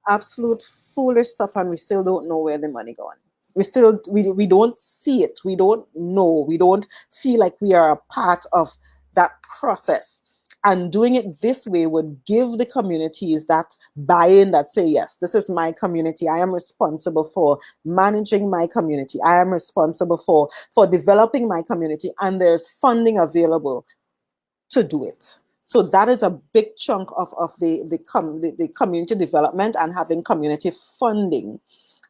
absolute foolish stuff, and we still don't know where the money going. We don't see it. We don't know. We don't feel like we are a part of that process. And doing it this way would give the communities that buy-in, that say, yes, this is my community. I am responsible for managing my community. I am responsible for developing my community, and there's funding available to do it. So that is a big chunk of the community development and having community funding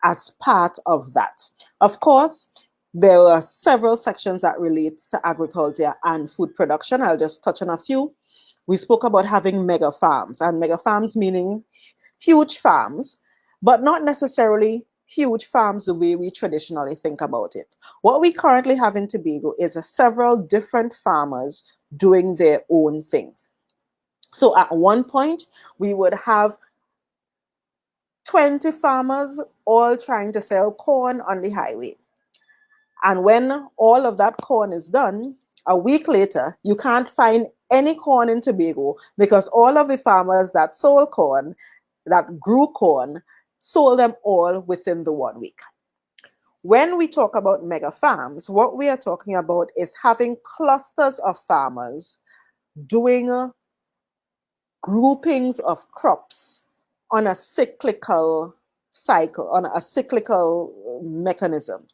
as part of that. Of course, There are several sections that relate to agriculture and food production. I'll just touch on a few. We spoke about having mega farms, and mega farms meaning huge farms, but not necessarily huge farms the way we traditionally think about it. What we currently have in Tobago is several different farmers doing their own thing. So at one point, we would have 20 farmers all trying to sell corn on the highway. And when all of that corn is done, a week later, you can't find any corn in Tobago because all of the farmers that sold corn, that grew corn, sold them all within the 1 week. When we talk about mega farms, what we are talking about is having clusters of farmers doing groupings of crops on a cyclical cycle, on a cyclical mechanism.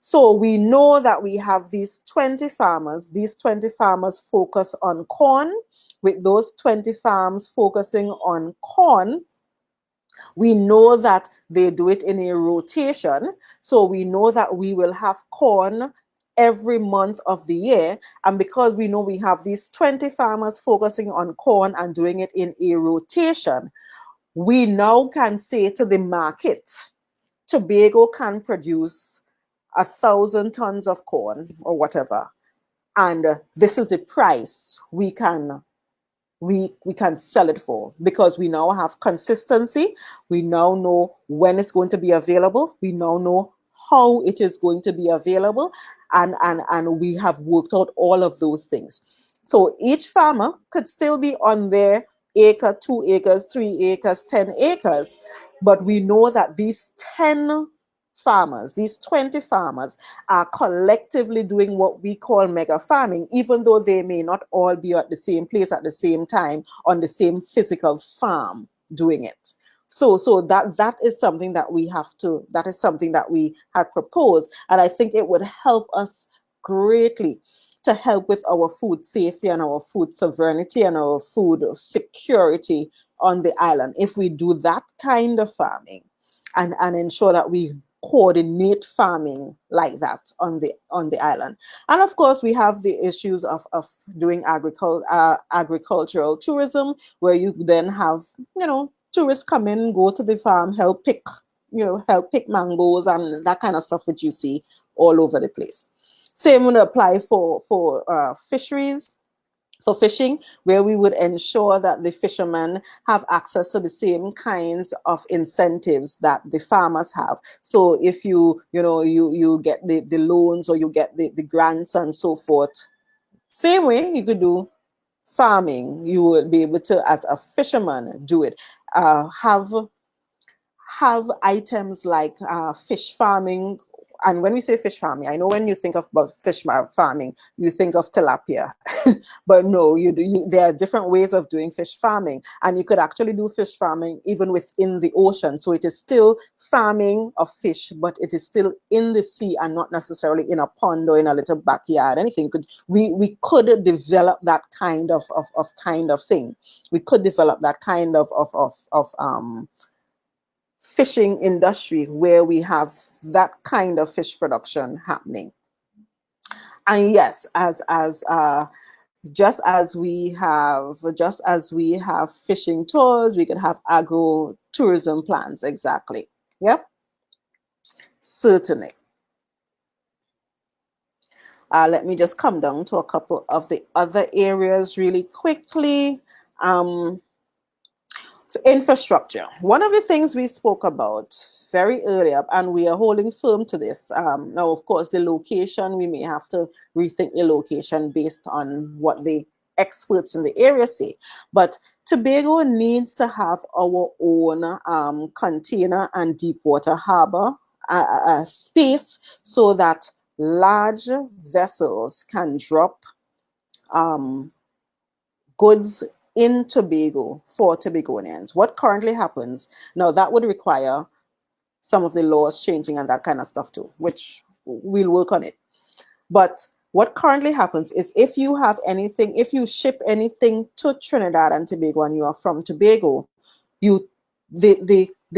So we know that we have these 20 farmers. These 20 farmers focus on corn. With those 20 farms focusing on corn, we know that they do it in a rotation. So we know that we will have corn every month of the year. And because we know we have these 20 farmers focusing on corn and doing it in a rotation, we now can say to the market, Tobago can produce 1,000 tons of corn or whatever. And this is the price we can sell it for, because we now have consistency. We now know when it's going to be available. We now know how it is going to be available. And we have worked out all of those things. So each farmer could still be on their acre, 2 acres, 3 acres, 10 acres. But we know that these 10 farmers, these 20 farmers, are collectively doing what we call mega farming, even though they may not all be at the same place at the same time on the same physical farm doing it. So that is something that we have to, that is something that we had proposed. And I think it would help us greatly to help with our food safety and our food sovereignty and our food security on the island if we do that kind of farming and ensure that we coordinate farming like that on the island. And of course, we have the issues of doing agricultural tourism, where you then have, tourists come in, go to the farm, help pick mangoes and that kind of stuff that you see all over the place. Same would apply for fisheries, for fishing, where we would ensure that the fishermen have access to the same kinds of incentives that the farmers have. So if you get the loans, or you get the grants and so forth, same way you could do farming, you would be able to, as a fisherman, do it. Have items like fish farming. And when we say fish farming, I know when you think about fish farming, you think of tilapia. But no, there are different ways of doing fish farming. And you could actually do fish farming even within the ocean. So it is still farming of fish, but it is still in the sea and not necessarily in a pond or in a little backyard. Anything we could develop that kind of thing. We could develop that kind of fishing industry where we have that kind of fish production happening. And yes, just as we have fishing tours, we can have agro tourism plans. Exactly. Yep. Certainly. Let me just come down to a couple of the other areas really quickly. Infrastructure. One of the things we spoke about very earlier, and we are holding firm to this. Now, of course, the location, we may have to rethink the location based on what the experts in the area say. But Tobago needs to have our own container and deep water harbor space, so that large vessels can drop goods in Tobago for Tobagonians. What currently happens, now that would require some of the laws changing and that kind of stuff too, which we'll work on it. But what currently happens is if you ship anything to Trinidad and Tobago and you are from Tobago, the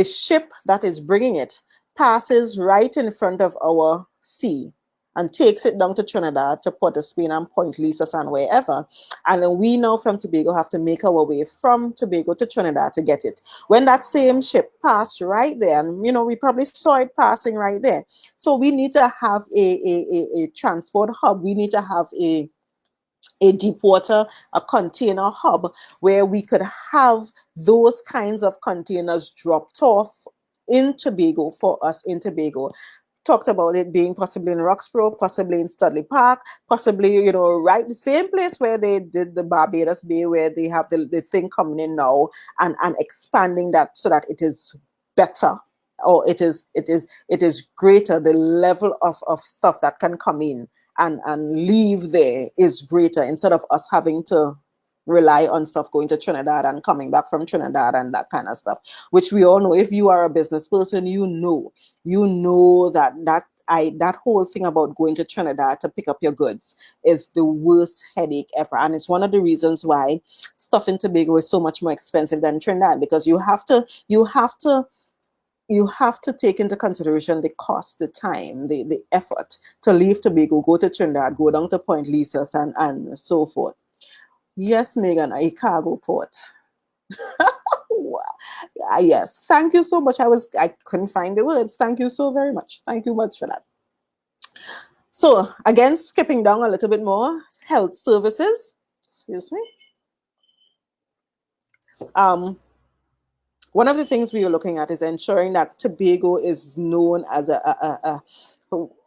ship that is bringing it passes right in front of our sea and takes it down to Trinidad, to Port of Spain and Point Lisas and wherever. And then we now from Tobago have to make our way from Tobago to Trinidad to get it. When that same ship passed right there, and we probably saw it passing right there. So we need to have a transport hub. We need to have a deep water, a container hub where we could have those kinds of containers dropped off in Tobago for us in Tobago. Talked about it being possibly in Roxborough, possibly in Studley Park, possibly, right the same place where they did the Barbados Bay, where they have the thing coming in now, and expanding that so that it is better, or it is greater. The level of stuff that can come in and leave there is greater, instead of us having to rely on stuff going to Trinidad and coming back from Trinidad and that kind of stuff, which we all know. If you are a business person, that whole thing about going to Trinidad to pick up your goods is the worst headache ever. And it's one of the reasons why stuff in Tobago is so much more expensive than Trinidad, because you have to take into consideration the cost, the time, the effort to leave Tobago, go to Trinidad, go down to Point Lisas and so forth. Yes, Megan, a cargo port. Yes, thank you so much. I couldn't find the words. Thank you so very much. Thank you much for that. So again, skipping down a little bit more, health services. Excuse me. One of the things we are looking at is ensuring that Tobago is known as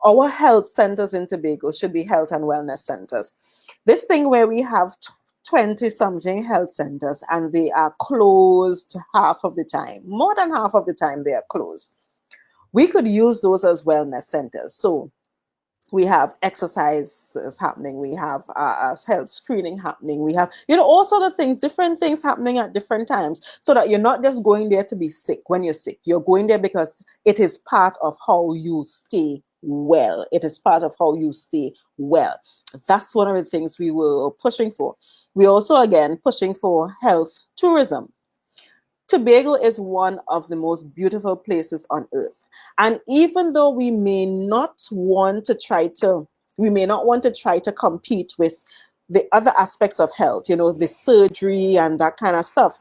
our health centers in Tobago should be health and wellness centers. This thing where we have 20 something health centers and they are closed half of the time, more than half of the time they are closed. We could use those as wellness centers. So we have exercises happening, we have health screening happening, we have all sort of things, different things happening at different times, so that you're not just going there to be sick. When you're sick, you're going there because it is part of how you stay well. It is part of how you stay well. That's one of the things we were pushing for. We also again pushing for health tourism. Tobago is one of the most beautiful places on earth. And even though we may not want to try to compete with the other aspects of health, the surgery and that kind of stuff,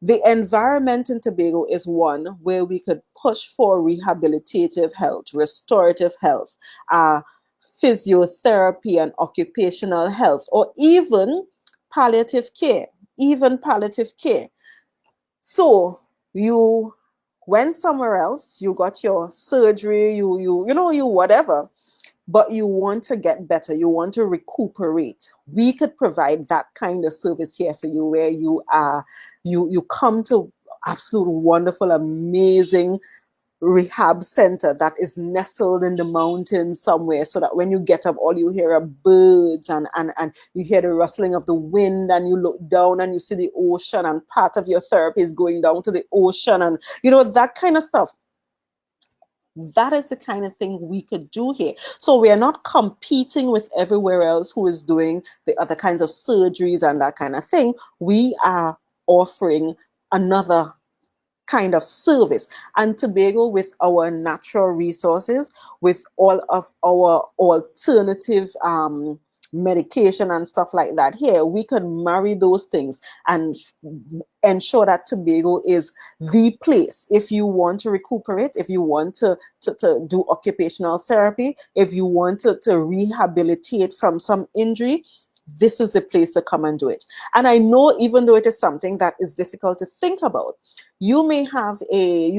the environment in Tobago is one where we could push for rehabilitative health, restorative health, physiotherapy and occupational health, or even palliative care, So you went somewhere else, you got your surgery, you whatever, but you want to get better, you want to recuperate. We could provide that kind of service here for you, where you come to absolute wonderful, amazing rehab center that is nestled in the mountains somewhere, so that when you get up, all you hear are birds and you hear the rustling of the wind, and you look down and you see the ocean, and part of your therapy is going down to the ocean, and that kind of stuff. That is the kind of thing we could do here. So we are not competing with everywhere else who is doing the other kinds of surgeries and that kind of thing. We are offering another kind of service. And Tobago, with our natural resources, with all of our alternative medication and stuff like that here, we can marry those things and ensure that Tobago is the place. If you want to recuperate, if you want to do occupational therapy, if you want to rehabilitate from some injury, this is the place to come and do it. And I know, even though it is something that is difficult to think about, you may have a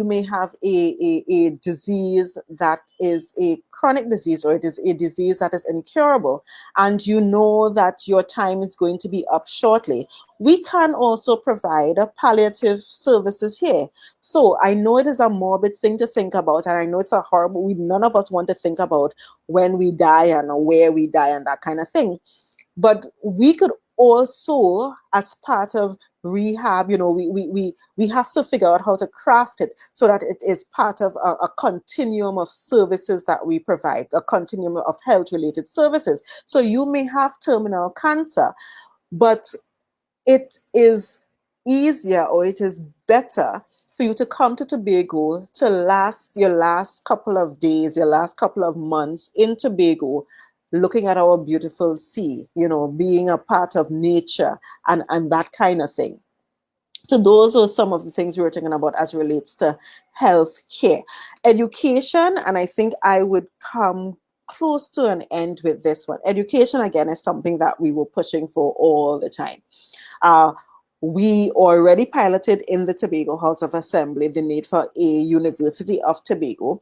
disease that is a chronic disease, or it is a disease that is incurable, and you know that your time is going to be up shortly. We can also provide palliative services here. So I know it is a morbid thing to think about, and I know it's a horrible, none of us want to think about when we die and where we die and that kind of thing. But we could also, as part of rehab, we have to figure out how to craft it so that it is part of a continuum of services that we provide, a continuum of health-related services. So you may have terminal cancer, but it is easier, or it is better for you to come to Tobago to last your last couple of days, your last couple of months in Tobago, looking at our beautiful sea, being a part of nature and that kind of thing. So those are some of the things we were talking about as relates to health care. Education, and I think I would come close to an end with this one. Education, again, is something that we were pushing for all the time. Uh, we already piloted in the Tobago House of Assembly the need for a University of Tobago.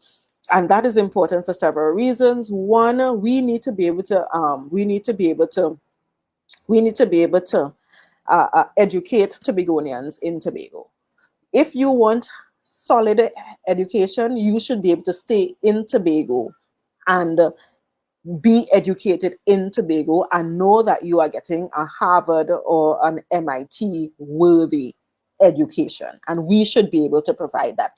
And that is important for several reasons. One, we need to be able to educate Tobagonians in Tobago. If you want solid education, you should be able to stay in Tobago and be educated in Tobago and know that you are getting a Harvard or an MIT worthy education. And we should be able to provide that.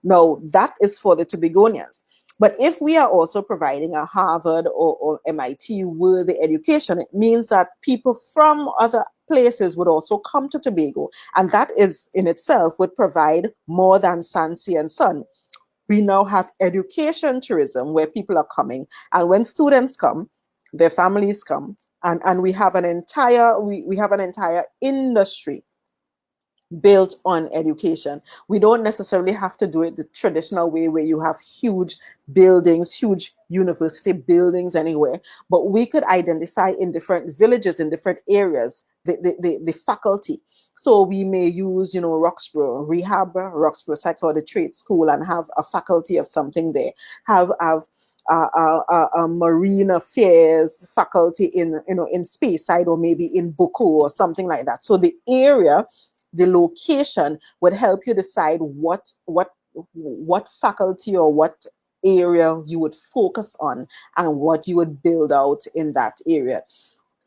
Now, that is for the Tobagonians. But if we are also providing a Harvard or MIT worthy education, it means that people from other places would also come to Tobago. And that is in itself would provide more than sun, sea, and sun. We now have education tourism where people are coming. And when students come, their families come, and we have an entire industry built on education. We don't necessarily have to do it the traditional way where you have huge buildings, huge university buildings anywhere, but we could identify in different villages, in different areas, the faculty. So we may use, Roxborough, rehab Roxborough Site or the trade school and have a faculty of something there, have a marine affairs faculty in Speyside or maybe in Boko or something like that. So the area, the location would help you decide what faculty or what area you would focus on and what you would build out in that area.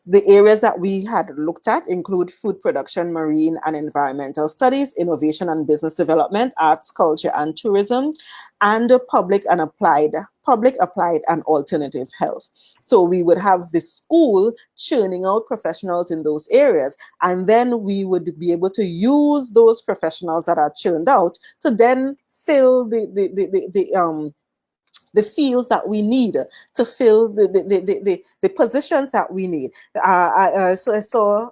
The areas that we had looked at include food production, marine and environmental studies, innovation and business development, arts, culture and tourism, and public, applied and alternative health. So we would have the school churning out professionals in those areas, and then we would be able to use those professionals that are churned out to then fill the fields that we need to fill the positions that we need. So I saw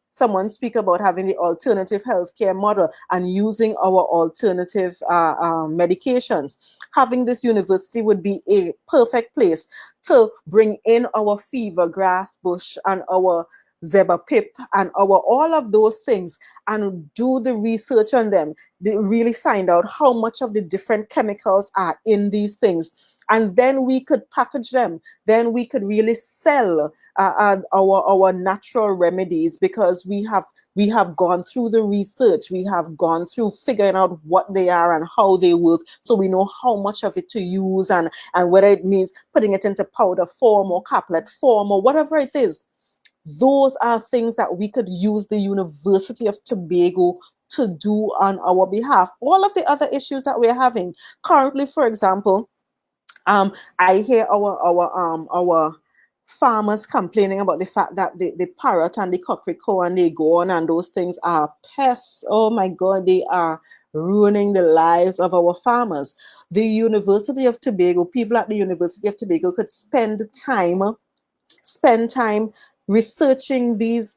someone speak about having the alternative healthcare model and using our alternative medications. Having this university would be a perfect place to bring in our fever grass bush and our zebra pip and our all of those things and do the research on them. They really find out how much of the different chemicals are in these things, and then we could package them. Then we could really sell our natural remedies, because we have gone through the research, we have gone through figuring out what they are and how they work, so we know how much of it to use, and whether it means putting it into powder form or caplet form or whatever it is. Those are things that we could use the University of Tobago to do on our behalf. All of the other issues that we're having currently, for example, I hear our farmers complaining about the fact that the parrot and the cockroach and the iguana and those things are pests. Oh my God, they are ruining the lives of our farmers. The University of Tobago, people at the University of Tobago could spend time researching these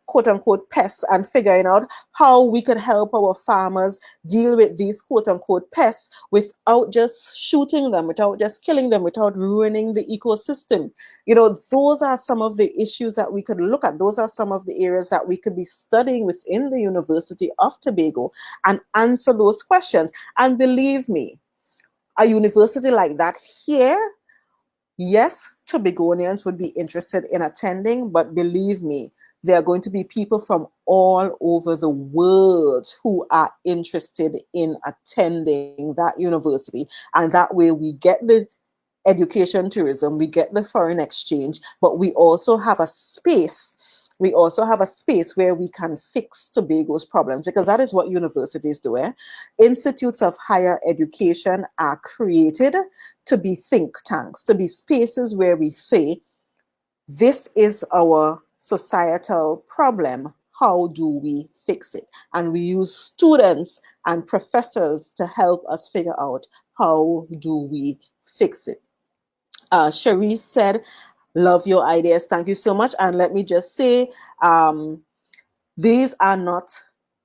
quote unquote pests and figuring out how we could help our farmers deal with these quote unquote pests without just shooting them, without just killing them, without ruining the ecosystem. Those are some of the issues that we could look at. Those are some of the areas that we could be studying within the University of Tobago and answer those questions. And believe me, a university like that here, yes, Tobagonians would be interested in attending, but believe me, there are going to be people from all over the world who are interested in attending that university. And that way we get the education tourism, we get the foreign exchange, but we also have a space. We also have a space where we can fix Tobago's problems, because that is what universities do. Institutes of higher education are created to be think tanks, to be spaces where we say, this is our societal problem. how do we fix it? And we use students and professors to help us figure out how do we fix it. Cherise said, love your ideas. Thank you so much. And let me just say, these are not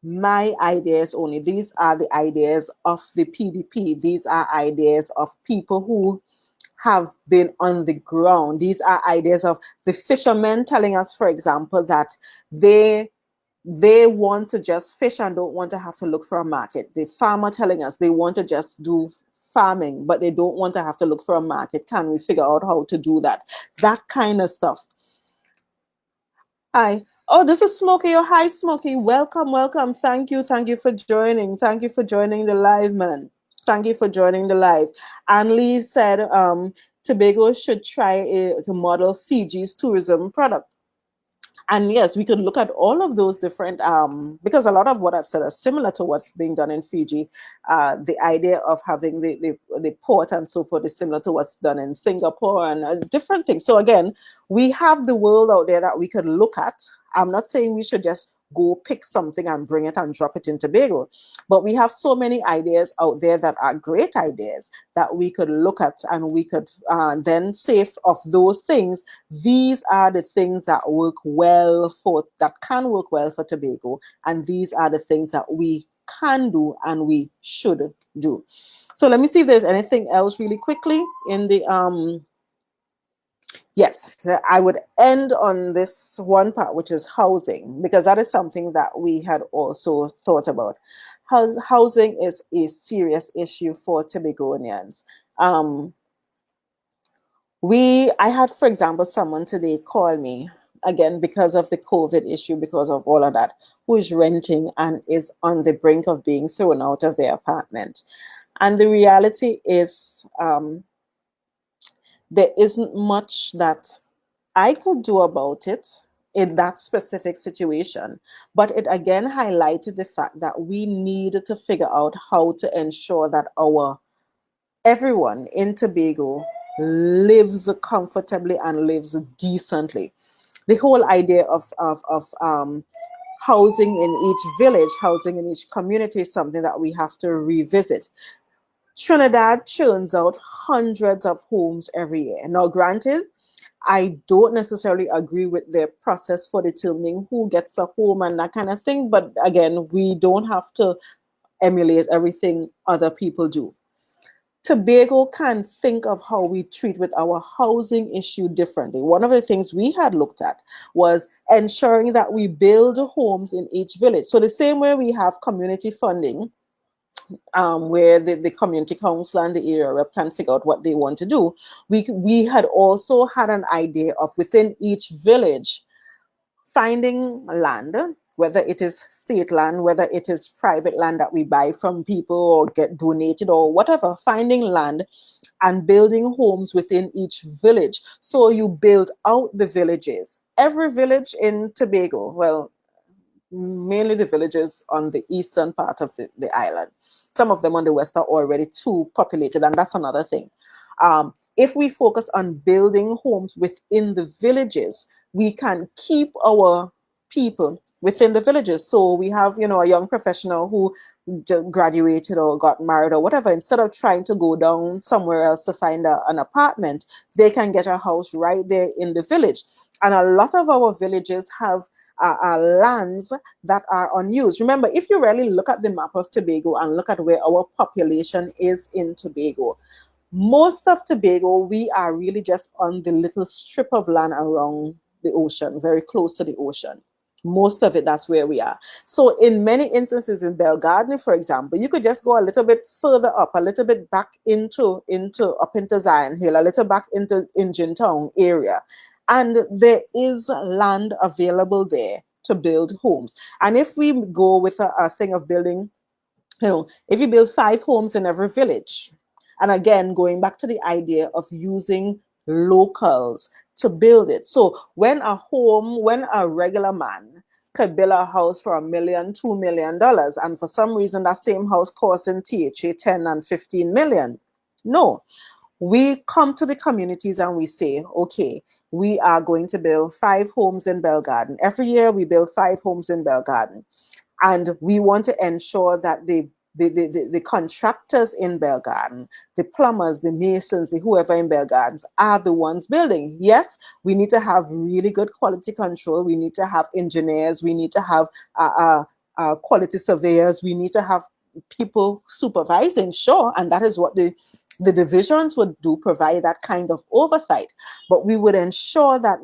my ideas only. These are the ideas of the PDP. These are ideas of people who have been on the ground. These are ideas of the fishermen telling us, for example, that they want to just fish and don't want to have to look for a market. The farmer telling us they want to just do farming, but they don't want to have to look for a market. Can we figure out how to do that? That kind of stuff. Hi. Oh, this is Smokey. Oh, hi, Smokey. Welcome, welcome. Thank you. Thank you for joining. Thank you for joining the live, man. Thank you for joining the live. Anne Lee said Tobago should try to model Fiji's tourism product. And yes, we could look at all of those different, because a lot of what I've said is similar to what's being done in Fiji. The idea of having the port and so forth is similar to what's done in Singapore and different things. So again, we have the world out there that we could look at. I'm not saying we should just go pick something and bring it and drop it in Tobago. But we have so many ideas out there that are great ideas that we could look at, and we could then say of those things, these are the things that can work well for Tobago, and these are the things that we can do and we should do. So let me see if there's anything else really quickly in the yes, I would end on this one part, which is housing, because that is something that we had also thought about. Housing is a serious issue for Tobagonians. I had, for example, someone today call me, again, because of the COVID issue, because of all of that, who is renting and is on the brink of being thrown out of their apartment. And the reality is, there isn't much that I could do about it in that specific situation. But it again highlighted the fact that we need to figure out how to ensure that everyone in Tobago lives comfortably and lives decently. The whole idea of housing in each village, housing in each community is something that we have to revisit. Trinidad churns out hundreds of homes every year. Now, granted, I don't necessarily agree with their process for determining who gets a home and that kind of thing. But again, we don't have to emulate everything other people do. Tobago can think of how we treat with our housing issue differently. One of the things we had looked at was ensuring that we build homes in each village. So the same way we have community funding, where the community council and the area rep can figure out what they want to do, we had also had an idea of within each village finding land, whether it is state land, whether it is private land that we buy from people or get donated or whatever, finding land and building homes within each village. So you build out the villages. Every village in Tobago, well, mainly the villages on the eastern part of the island. Some of them on the west are already too populated, and that's another thing. If we focus on building homes within the villages, we can keep our people within the villages. So we have, a young professional who graduated or got married or whatever. Instead of trying to go down somewhere else to find an apartment, they can get a house right there in the village. And a lot of our villages have lands that are unused. Remember, if you really look at the map of Tobago and look at where our population is in Tobago, most of Tobago, we are really just on the little strip of land around the ocean, very close to the ocean. Most of it, that's where we are. So in many instances in Belgarden, for example, you could just go a little bit further up, a little bit back into up into Zion Hill, a little back into Engine Town area. And there is land available there to build homes. And if we go with a thing of building, if you build 5 homes in every village, and again, going back to the idea of using locals to build it. So when a regular man could build a house for $1 million, $2 million, and for some reason that same house costs in THA 10 and 15 million. No, we come to the communities and we say, okay, we are going to build 5 homes in Bell Garden. Every year we build 5 homes in Bell Garden. And we want to ensure that the contractors in Bell Garden, the plumbers, the masons, the whoever in Bell Gardens are the ones building. Yes, we need to have really good quality control. We need to have engineers. We need to have quality surveyors. We need to have people supervising, sure, and that is what the divisions would do, provide that kind of oversight. But we would ensure that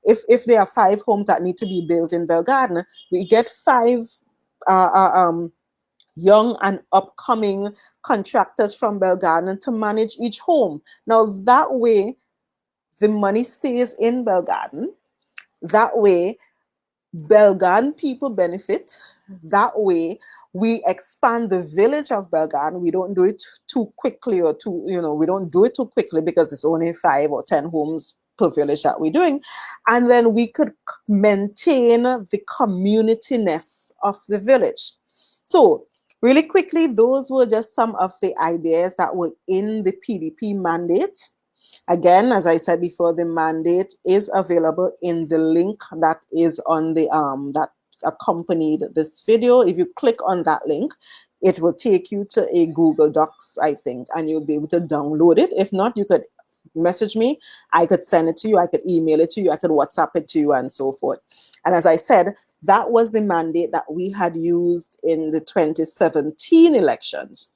if there are 5 homes that need to be built in Bell Garden, we get 5 young and upcoming contractors from Bell Garden to manage each home. Now that way, the money stays in Bell Garden. That way, Bell Garden people benefit. That way, we expand the village of Bell Garden. We don't do it too quickly or too, we don't do it too quickly because it's only 5 or 10 homes per village that we're doing. And then we could maintain the community-ness of the village. So really quickly, those were just some of the ideas that were in the PDP mandate. Again, as I said before, the mandate is available in the link that is on the that accompanied this video. If you click on that link, it will take you to a Google Docs, I think, and you'll be able to download it. If not, you could message me. I could send it to you. I could email it to you. I could WhatsApp it to you and so forth. And as I said, that was the mandate that we had used in the 2017 elections.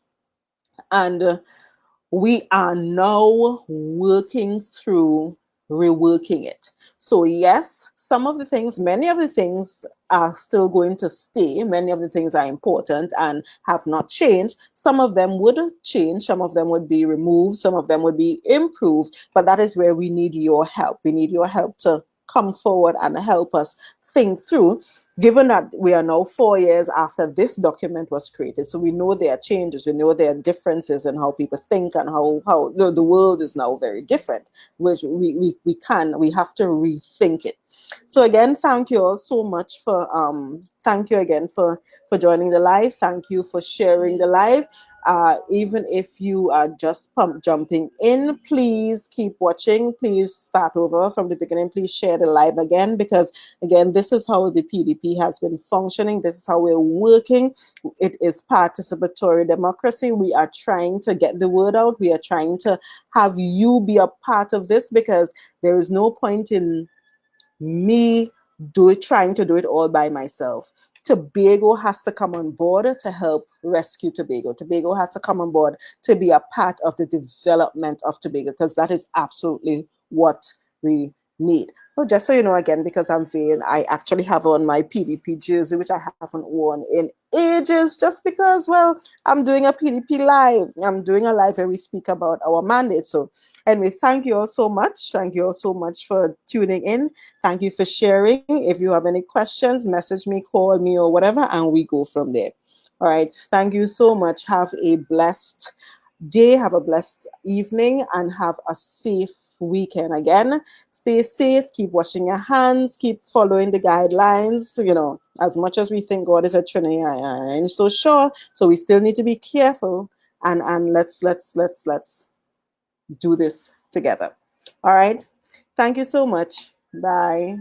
And we are now working through reworking it. So yes, some of the things, many of the things are still going to stay. Many of the things are important and have not changed. Some of them would change. Some of them would be removed. Some of them would be improved. But that is where we need your help. We need your help to come forward and help us think through, given that we are now 4 years after this document was created. So we know there are changes, we know there are differences in how people think and how the world is now very different, which we have to rethink it. So again, thank you all so much for, thank you again for joining the live. Thank you for sharing the live. Even if you are just jumping in, please keep watching. Please start over from the beginning. Please share the live again, because again, this is how the PDP has been functioning. This is how we're working. It is participatory democracy. We are trying to get the word out. We are trying to have you be a part of this, because there is no point in me trying to do it all by myself. Tobago has to come on board to help rescue Tobago. Tobago has to come on board to be a part of the development of Tobago, because that is absolutely what we need. Well, just so you know, again, because I'm vain, I actually have on my PDP jersey, which I haven't worn in ages, just because, well, I'm doing a PDP live. I'm doing a live where we speak about our mandate. So anyway, thank you all so much. Thank you all so much for tuning in. Thank you for sharing. If you have any questions, message me, call me, or whatever, and we go from there. All right. Thank you so much. Have a blessed day, have a blessed evening, and have a safe weekend. Again, stay safe, keep washing your hands, keep following the guidelines. As much as we think God is a Trinity, I ain't so sure. So we still need to be careful, and let's do this together. All right. Thank you so much. Bye.